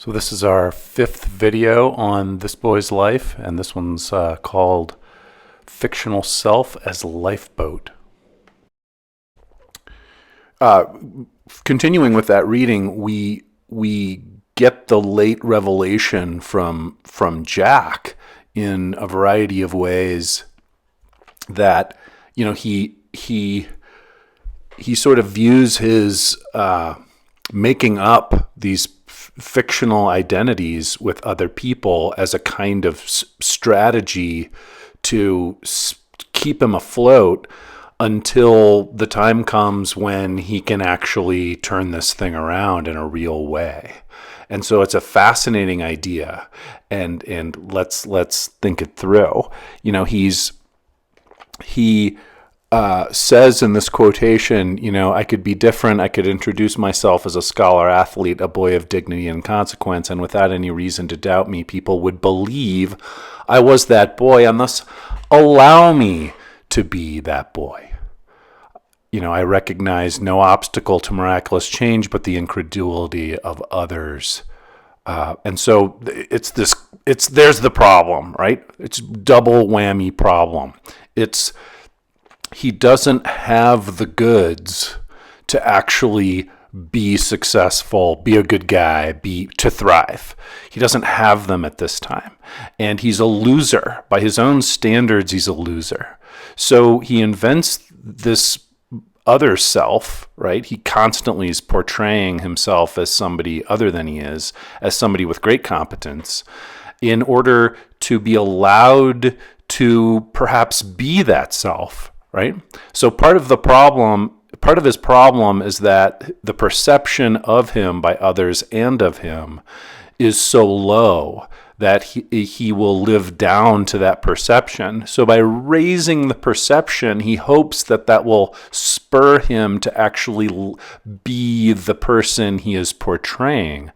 So this is our fifth video on this boy's life, and this one's called Fictional Self as Lifeboat. Continuing with that reading, we get the late revelation from Jack in a variety of ways that, you know, he sort of views his making up these fictional identities with other people as a kind of strategy to keep him afloat until the time comes when he can actually turn this thing around in a real way. And so it's a fascinating idea, and let's think it through. You know, he says in this quotation, you know, I could be different. I could introduce myself as a scholar athlete, a boy of dignity and consequence, and without any reason to doubt me, people would believe I was that boy and thus allow me to be that boy. You know, I recognize no obstacle to miraculous change but the incredulity of others. And so there's the problem, right? It's double whammy problem. He doesn't have the goods to actually be successful, be a good guy, to thrive. He doesn't have them at this time. And he's a loser. By his own standards, he's a loser. So he invents this other self, right? He constantly is portraying himself as somebody other than he is, as somebody with great competence, in order to be allowed to perhaps be that self. Right? So part of his problem is that the perception of him by others and of him is so low that he will live down to that perception. So by raising the perception, he hopes that will spur him to actually be the person he is portraying.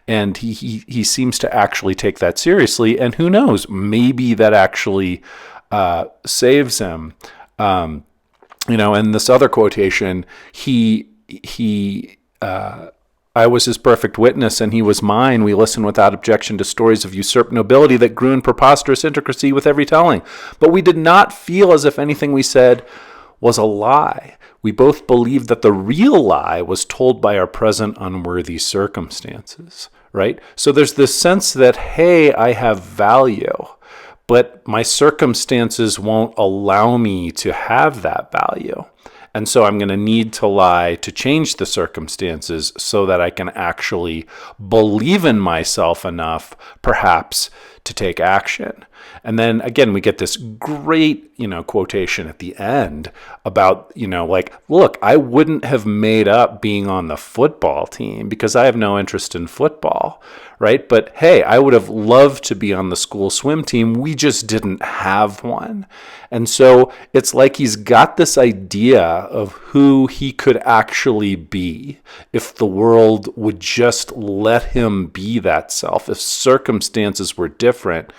And he seems to actually take that seriously. And who knows, maybe that actually saves him. You know, and this other quotation, I was his perfect witness and he was mine. We listened without objection to stories of usurped nobility that grew in preposterous intricacy with every telling. But we did not feel as if anything we said was a lie. We both believed that the real lie was told by our present unworthy circumstances, right? So there's this sense that, hey, I have value, but my circumstances won't allow me to have that value. And so I'm going to need to lie to change the circumstances so that I can actually believe in myself enough, perhaps, to take action. And then again, we get this great, you know, quotation at the end about, you know, like, look, I wouldn't have made up being on the football team because I have no interest in football, right? But hey, I would have loved to be on the school swim team. We just didn't have one. And so it's like he's got this idea of who he could actually be if the world would just let him be that self, if circumstances were different.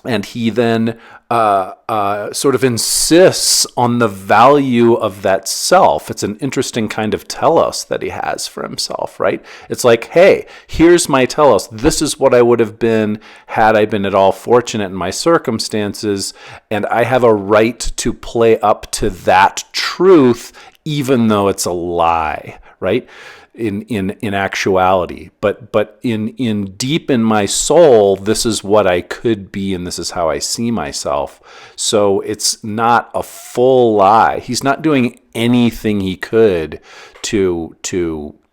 And he then sort of insists on the value of that self. It's an interesting kind of telos that he has for himself, right? It's like, hey, here's my telos. This is what I would have been had I been at all fortunate in my circumstances, and I have a right to play up to that truth, even though it's a lie, right? In actuality, but in deep in my soul, this is what I could be, and this is how I see myself. So it's not a full lie. He's not doing anything he could to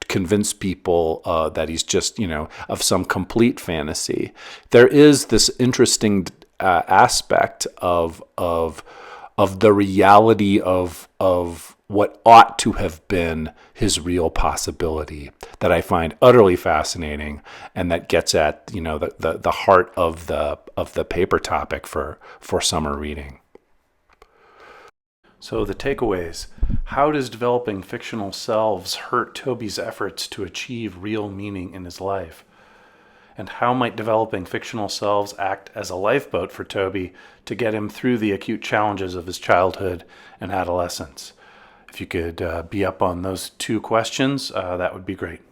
convince people that he's just, you know, of some complete fantasy. There is this interesting aspect of the reality of what ought to have been his real possibility that I find utterly fascinating, and that gets at, you know, the heart of the paper topic for summer reading. So the takeaways: how does developing fictional selves hurt Toby's efforts to achieve real meaning in his life? And how might developing fictional selves act as a lifeboat for Toby to get him through the acute challenges of his childhood and adolescence? If you could be up on those two questions, that would be great.